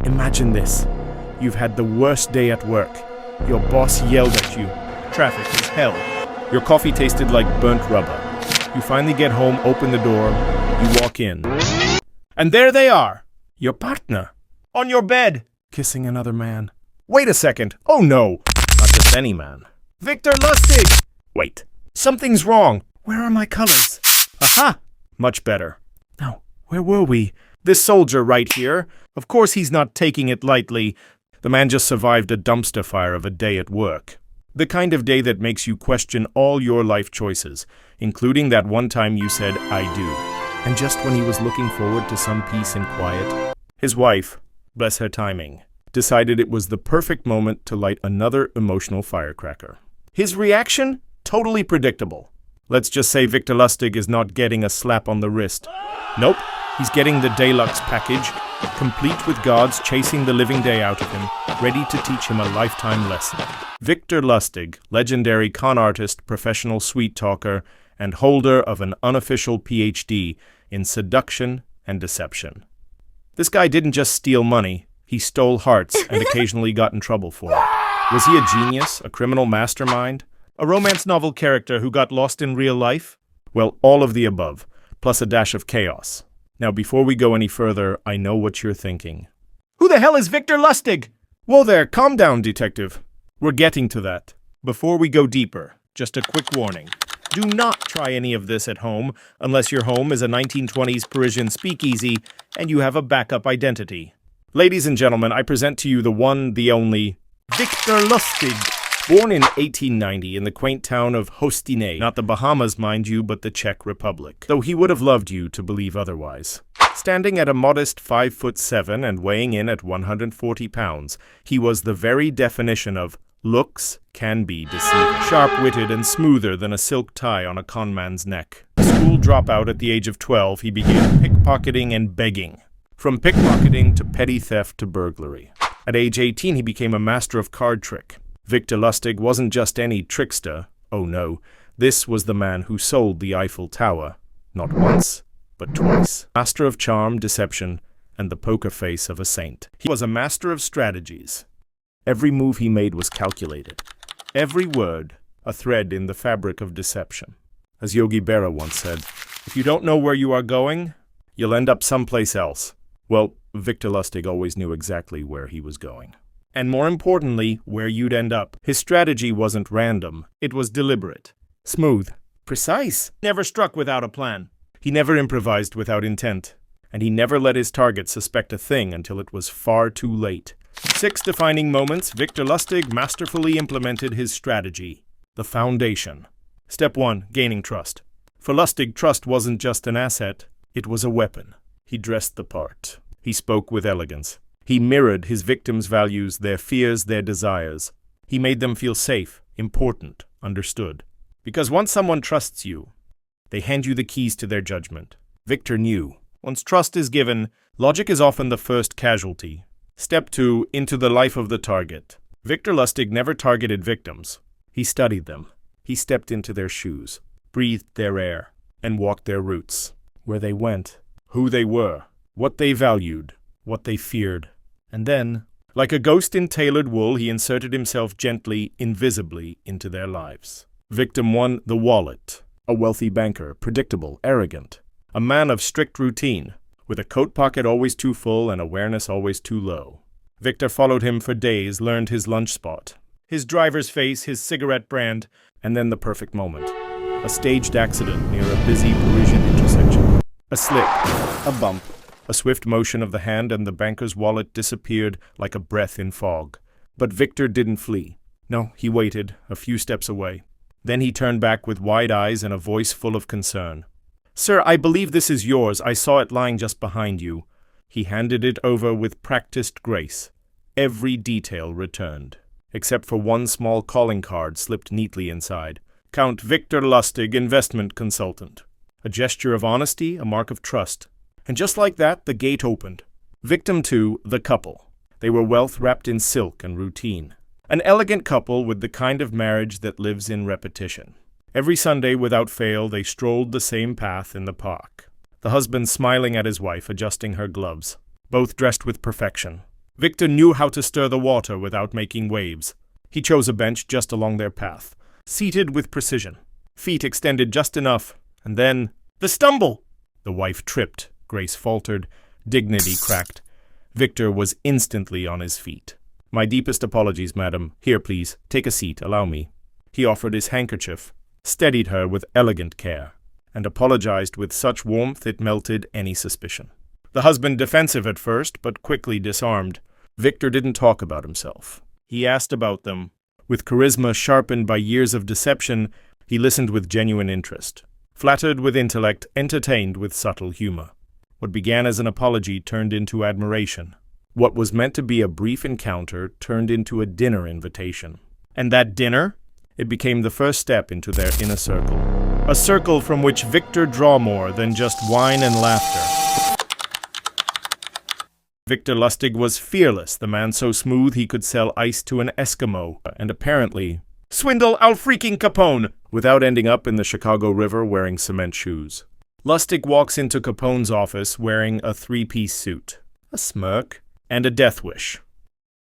Imagine this. You've had the worst day at work. Your boss yelled at you. Traffic is hell. Your coffee tasted like burnt rubber. You finally get home, open the door, you walk in. And there they are, your partner, on your bed, kissing another man. Wait a second. Oh no, not just any man. Victor Lustig! Wait, something's wrong. Where are my colors? Aha! Much better. Now, where were we? This soldier right here. Of course he's not taking it lightly. The man just survived a dumpster fire of a day at work. The kind of day that makes you question all your life choices, including that one time you said, I do. And just when he was looking forward to some peace and quiet, his wife, bless her timing, decided it was the perfect moment to light another emotional firecracker. His reaction? Totally predictable. Let's just say Victor Lustig is not getting a slap on the wrist. Nope, he's getting the deluxe package, complete with guards chasing the living day out of him, ready to teach him a lifetime lesson. Victor Lustig, legendary con artist, professional sweet talker, and holder of an unofficial PhD in seduction and deception. This guy didn't just steal money, he stole hearts and occasionally got in trouble for it. Was he a genius, a criminal mastermind, a romance novel character who got lost in real life? Well, all of the above, plus a dash of chaos. Now, before we go any further, I know what you're thinking. Who the hell is Victor Lustig? Whoa there, calm down, detective. We're getting to that. Before we go deeper, just a quick warning. Do not try any of this at home unless your home is a 1920s Parisian speakeasy and you have a backup identity. Ladies and gentlemen, I present to you the one, the only, Victor Lustig. Born in 1890 in the quaint town of Hostinje, not the Bahamas, mind you, but the Czech Republic, though he would have loved you to believe otherwise. Standing at a modest 5'7" and weighing in at 140 pounds, he was the very definition of looks can be deceiving. Sharp-witted and smoother than a silk tie on a conman's neck. A school dropout at the age of 12, he began pickpocketing and begging. From pickpocketing to petty theft to burglary. At age 18, he became a master of card trick. Victor Lustig wasn't just any trickster. Oh no, this was the man who sold the Eiffel Tower. Not once, but twice. Master of charm, deception, and the poker face of a saint. He was a master of strategies. Every move he made was calculated. Every word, a thread in the fabric of deception. As Yogi Berra once said, if you don't know where you are going, you'll end up someplace else. Well, Victor Lustig always knew exactly where he was going. And more importantly, where you'd end up. His strategy wasn't random. It was deliberate. Smooth. Precise. Never struck without a plan. He never improvised without intent. And he never let his target suspect a thing until it was far too late. 6 defining moments, Victor Lustig masterfully implemented his strategy. The foundation. Step 1. Gaining trust. For Lustig, trust wasn't just an asset. It was a weapon. He dressed the part. He spoke with elegance. He mirrored his victims' values, their fears, their desires. He made them feel safe, important, understood. Because once someone trusts you, they hand you the keys to their judgment. Victor knew. Once trust is given, logic is often the first casualty. Step 2. Into the life of the target. Victor Lustig never targeted victims. He studied them. He stepped into their shoes, breathed their air, and walked their routes. Where they went, who they were, what they valued, what they feared. And then, like a ghost in tailored wool, he inserted himself gently, invisibly, into their lives. Victim 1, the wallet. A wealthy banker, predictable, arrogant. A man of strict routine, with a coat pocket always too full and awareness always too low. Victor followed him for days, learned his lunch spot, his driver's face, his cigarette brand, and then the perfect moment. A staged accident near a busy Parisian intersection. A slip, a bump. A swift motion of the hand and the banker's wallet disappeared like a breath in fog. But Victor didn't flee. No, he waited, a few steps away. Then he turned back with wide eyes and a voice full of concern. Sir, I believe this is yours. I saw it lying just behind you. He handed it over with practiced grace. Every detail returned, except for one small calling card slipped neatly inside. Count Victor Lustig, investment consultant. A gesture of honesty, a mark of trust. And just like that, the gate opened. Victim 2, the couple. They were wealth wrapped in silk and routine. An elegant couple with the kind of marriage that lives in repetition. Every Sunday, without fail, they strolled the same path in the park. The husband smiling at his wife, adjusting her gloves. Both dressed with perfection. Victor knew how to stir the water without making waves. He chose a bench just along their path, seated with precision, feet extended just enough, and then the stumble! The wife tripped, Grace faltered, dignity cracked. Victor was instantly on his feet. "My deepest apologies, madam. Here, please, take a seat, allow me." He offered his handkerchief, steadied her with elegant care, and apologized with such warmth it melted any suspicion. The husband defensive at first, but quickly disarmed. Victor didn't talk about himself. He asked about them. With charisma sharpened by years of deception, he listened with genuine interest. Flattered with intellect, entertained with subtle humor. What began as an apology turned into admiration. What was meant to be a brief encounter turned into a dinner invitation. And that dinner? It became the first step into their inner circle. A circle from which Victor drew more than just wine and laughter. Victor Lustig was fearless, the man so smooth he could sell ice to an Eskimo, and apparently swindle Al freaking Capone without ending up in the Chicago River wearing cement shoes. Lustig walks into Capone's office wearing a three-piece suit, a smirk, and a death wish.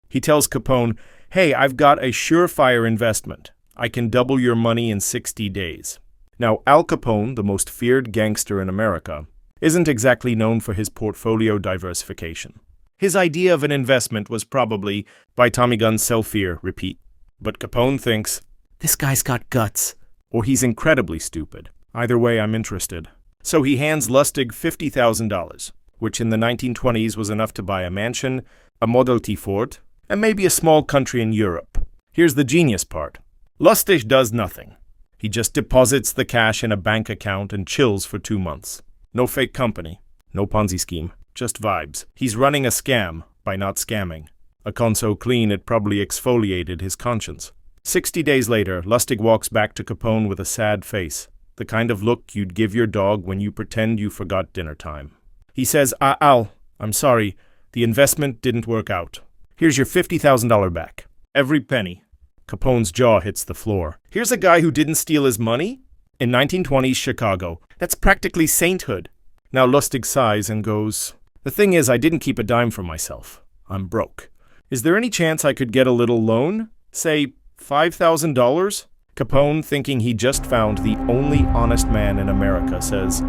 He tells Capone, "Hey, I've got a surefire investment. I can double your money in 60 days. Now, Al Capone, the most feared gangster in America, isn't exactly known for his portfolio diversification. His idea of an investment was probably, buy Tommy guns, sell fear, repeat. But Capone thinks, this guy's got guts, or he's incredibly stupid. Either way, I'm interested. So he hands Lustig $50,000, which in the 1920s was enough to buy a mansion, a Model T Ford, and maybe a small country in Europe. Here's the genius part. Lustig does nothing. He just deposits the cash in a bank account and chills for 2 months. No fake company, no Ponzi scheme, just vibes. He's running a scam by not scamming. A con so clean it probably exfoliated his conscience. 60 days later, Lustig walks back to Capone with a sad face, the kind of look you'd give your dog when you pretend you forgot dinner time. He says, Al, I'm sorry, the investment didn't work out. Here's your $50,000 back. Every penny. Capone's jaw hits the floor. Here's a guy who didn't steal his money? In 1920s Chicago. That's practically sainthood. Now Lustig sighs and goes, the thing is, I didn't keep a dime for myself. I'm broke. Is there any chance I could get a little loan? Say, $5,000? Capone, thinking he just found the only honest man in America, says,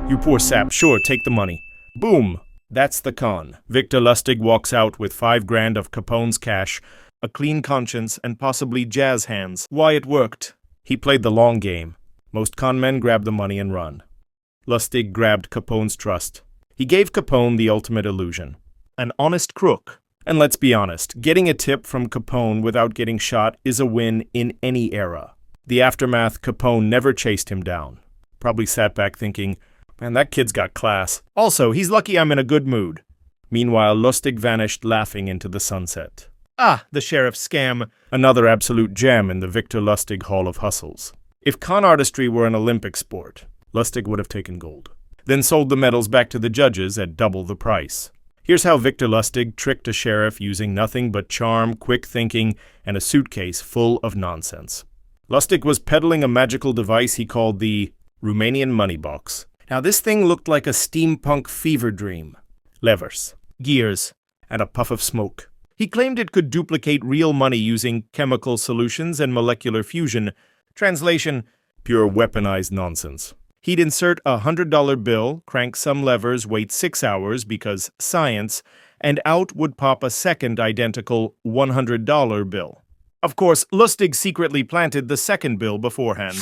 you poor sap, sure, take the money. Boom! That's the con. Victor Lustig walks out with $5,000 of Capone's cash, a clean conscience, and possibly jazz hands. Why, it worked. He played the long game. Most con men grab the money and run. Lustig grabbed Capone's trust. He gave Capone the ultimate illusion. An honest crook. And let's be honest, getting a tip from Capone without getting shot is a win in any era. The aftermath, Capone never chased him down. Probably sat back thinking, man, that kid's got class. Also, he's lucky I'm in a good mood. Meanwhile, Lustig vanished laughing into the sunset. Ah, the sheriff's scam. Another absolute gem in the Victor Lustig Hall of Hustles. If con artistry were an Olympic sport, Lustig would have taken gold. Then sold the medals back to the judges at double the price. Here's how Victor Lustig tricked a sheriff using nothing but charm, quick thinking, and a suitcase full of nonsense. Lustig was peddling a magical device he called the Romanian money box. Now this thing looked like a steampunk fever dream. Levers, gears, and a puff of smoke. He claimed it could duplicate real money using chemical solutions and molecular fusion. Translation, pure weaponized nonsense. He'd insert a $100 bill, crank some levers, wait 6 hours because science, and out would pop a second identical $100 bill. Of course, Lustig secretly planted the second bill beforehand.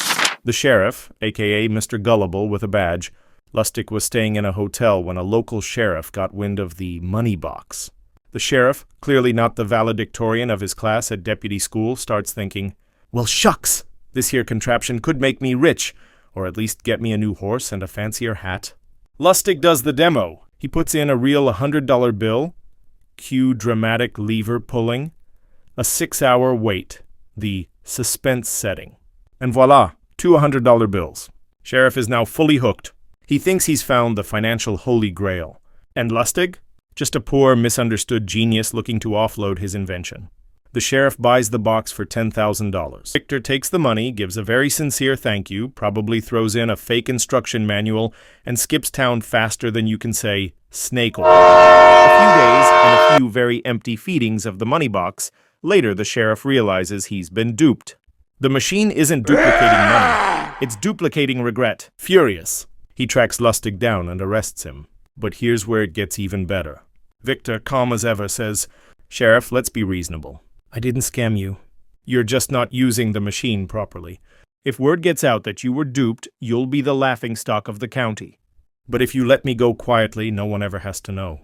The sheriff, aka Mr. Gullible with a badge, Lustig was staying in a hotel when a local sheriff got wind of the money box. The sheriff, clearly not the valedictorian of his class at deputy school, starts thinking, well, shucks, this here contraption could make me rich, or at least get me a new horse and a fancier hat. Lustig does the demo. He puts in a real $100 bill, cue dramatic lever pulling, a 6-hour wait, the suspense setting. And voila, 2 $100 bills. Sheriff is now fully hooked. He thinks he's found the financial holy grail. And Lustig? Just a poor, misunderstood genius looking to offload his invention. The sheriff buys the box for $10,000. Victor takes the money, gives a very sincere thank you, probably throws in a fake instruction manual, and skips town faster than you can say snake oil. A few days and a few very empty feedings of the money box. Later, the sheriff realizes he's been duped. The machine isn't duplicating money. It's duplicating regret. Furious, he tracks Lustig down and arrests him. But here's where it gets even better. Victor, calm as ever, says, "Sheriff, let's be reasonable. I didn't scam you. You're just not using the machine properly. If word gets out that you were duped, you'll be the laughingstock of the county. But if you let me go quietly, no one ever has to know."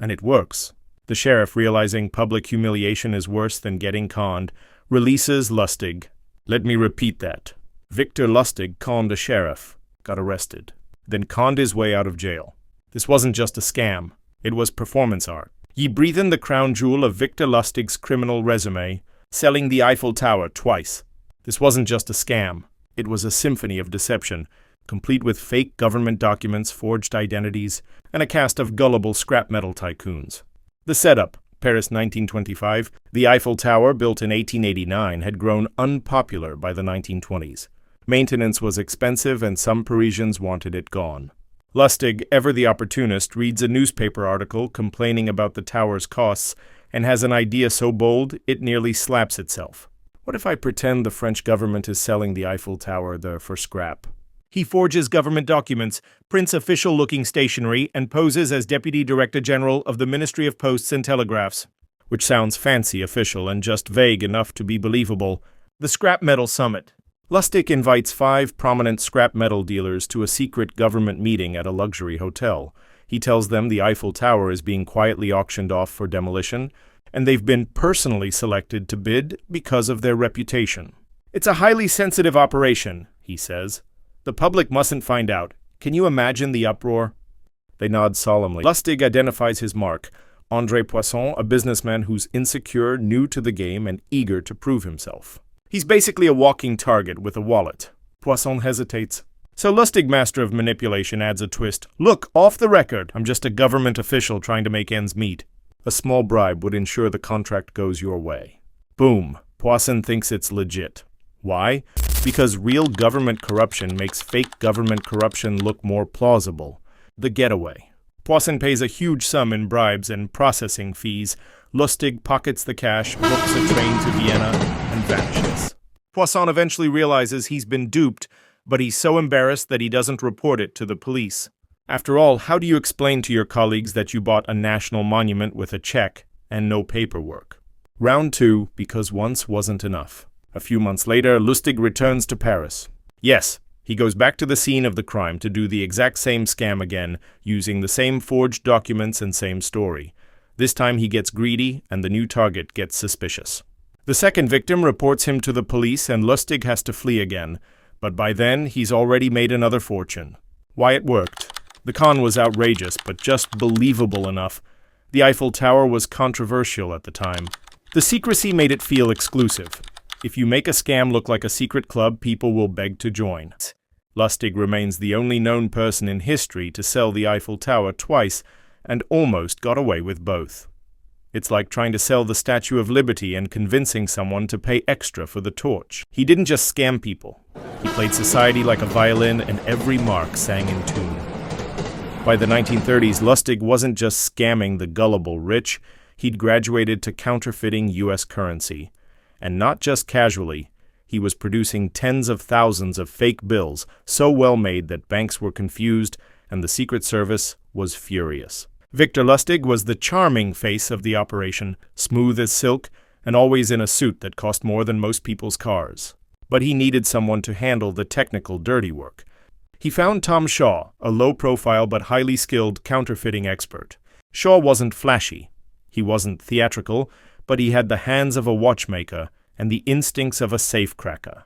And it works. The sheriff, realizing public humiliation is worse than getting conned, releases Lustig. Let me repeat that. Victor Lustig conned a sheriff, got arrested, then conned his way out of jail. This wasn't just a scam. It was performance art. Ye breathen the crown jewel of Victor Lustig's criminal resume, selling the Eiffel Tower twice. This wasn't just a scam. It was a symphony of deception, complete with fake government documents, forged identities, and a cast of gullible scrap metal tycoons. The setup, Paris 1925, the Eiffel Tower, built in 1889, had grown unpopular by the 1920s. Maintenance was expensive and some Parisians wanted it gone. Lustig, ever the opportunist, reads a newspaper article complaining about the tower's costs and has an idea so bold it nearly slaps itself. What if I pretend the French government is selling the Eiffel Tower there for scrap? He forges government documents, prints official-looking stationery, and poses as Deputy Director General of the Ministry of Posts and Telegraphs, which sounds fancy, official, and just vague enough to be believable. The Scrap Metal Summit. Lustig invites 5 prominent scrap metal dealers to a secret government meeting at a luxury hotel. He tells them the Eiffel Tower is being quietly auctioned off for demolition, and they've been personally selected to bid because of their reputation. It's a highly sensitive operation, he says. The public mustn't find out. Can you imagine the uproar? They nod solemnly. Lustig identifies his mark, André Poisson, a businessman who's insecure, new to the game, and eager to prove himself. He's basically a walking target with a wallet. Poisson hesitates. So Lustig, master of manipulation, adds a twist. Look, off the record, I'm just a government official trying to make ends meet. A small bribe would ensure the contract goes your way. Boom. Poisson thinks it's legit. Why? Because real government corruption makes fake government corruption look more plausible. The getaway. Poisson pays a huge sum in bribes and processing fees. Lustig pockets the cash, books a train to Vienna, and vanishes. Poisson eventually realizes he's been duped, but he's so embarrassed that he doesn't report it to the police. After all, how do you explain to your colleagues that you bought a national monument with a check and no paperwork? Round 2, because once wasn't enough. A few months later, Lustig returns to Paris. Yes, he goes back to the scene of the crime to do the exact same scam again, using the same forged documents and same story. This time he gets greedy, and the new target gets suspicious. The second victim reports him to the police, and Lustig has to flee again. But by then, he's already made another fortune. Why it worked? The con was outrageous, but just believable enough. The Eiffel Tower was controversial at the time. The secrecy made it feel exclusive. If you make a scam look like a secret club, people will beg to join. Lustig remains the only known person in history to sell the Eiffel Tower twice, and almost got away with both. It's like trying to sell the Statue of Liberty and convincing someone to pay extra for the torch. He didn't just scam people. He played society like a violin, and every mark sang in tune. By the 1930s, Lustig wasn't just scamming the gullible rich, he'd graduated to counterfeiting U.S. currency. And not just casually, he was producing tens of thousands of fake bills, so well made that banks were confused and the Secret Service was furious. Victor Lustig was the charming face of the operation, smooth as silk, and always in a suit that cost more than most people's cars. But he needed someone to handle the technical dirty work. He found Tom Shaw, a low-profile but highly skilled counterfeiting expert. Shaw wasn't flashy. He wasn't theatrical, but he had the hands of a watchmaker and the instincts of a safecracker.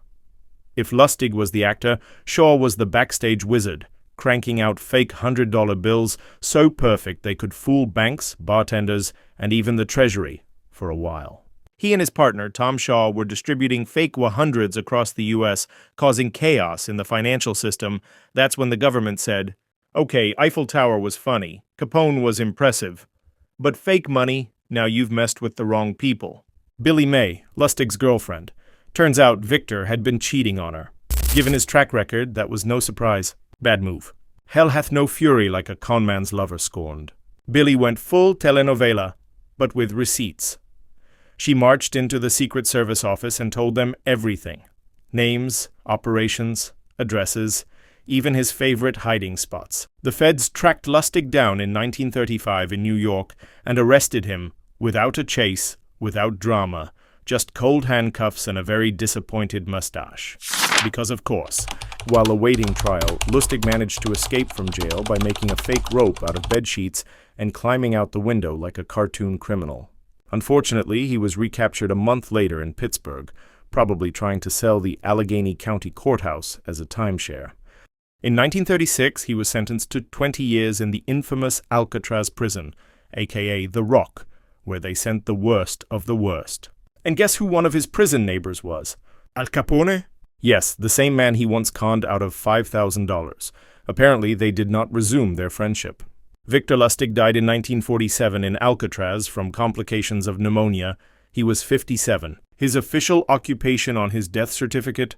If Lustig was the actor, Shaw was the backstage wizard, cranking out fake $100 bills so perfect they could fool banks, bartenders, and even the Treasury for a while. He and his partner, Tom Shaw, were distributing fake 100s across the U.S., causing chaos in the financial system. That's when the government said, "Okay, Eiffel Tower was funny, Capone was impressive, but fake money, now you've messed with the wrong people." Billy May, Lustig's girlfriend. Turns out Victor had been cheating on her. Given his track record, that was no surprise. Bad move. Hell hath no fury like a conman's lover scorned. Billy went full telenovela, but with receipts. She marched into the Secret Service office and told them everything. Names, operations, addresses, even his favorite hiding spots. The feds tracked Lustig down in 1935 in New York and arrested him without a chase, without drama, just cold handcuffs and a very disappointed mustache. Because of course, while awaiting trial, Lustig managed to escape from jail by making a fake rope out of bed sheets and climbing out the window like a cartoon criminal. Unfortunately, he was recaptured a month later in Pittsburgh, probably trying to sell the Allegheny County Courthouse as a timeshare. In 1936, he was sentenced to 20 years in the infamous Alcatraz prison, aka The Rock, where they sent the worst of the worst. And guess who one of his prison neighbors was? Al Capone? Yes, the same man he once conned out of $5,000. Apparently, they did not resume their friendship. Victor Lustig died in 1947 in Alcatraz from complications of pneumonia. He was 57. His official occupation on his death certificate?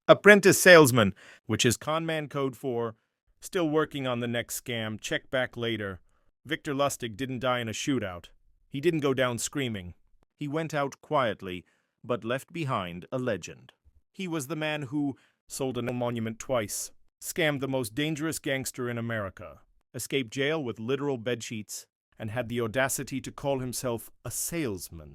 Apprentice salesman, which is conman code for still working on the next scam, check back later. Victor Lustig didn't die in a shootout. He didn't go down screaming. He went out quietly, but left behind a legend. He was the man who sold a monument twice, scammed the most dangerous gangster in America, escaped jail with literal bedsheets, and had the audacity to call himself a salesman.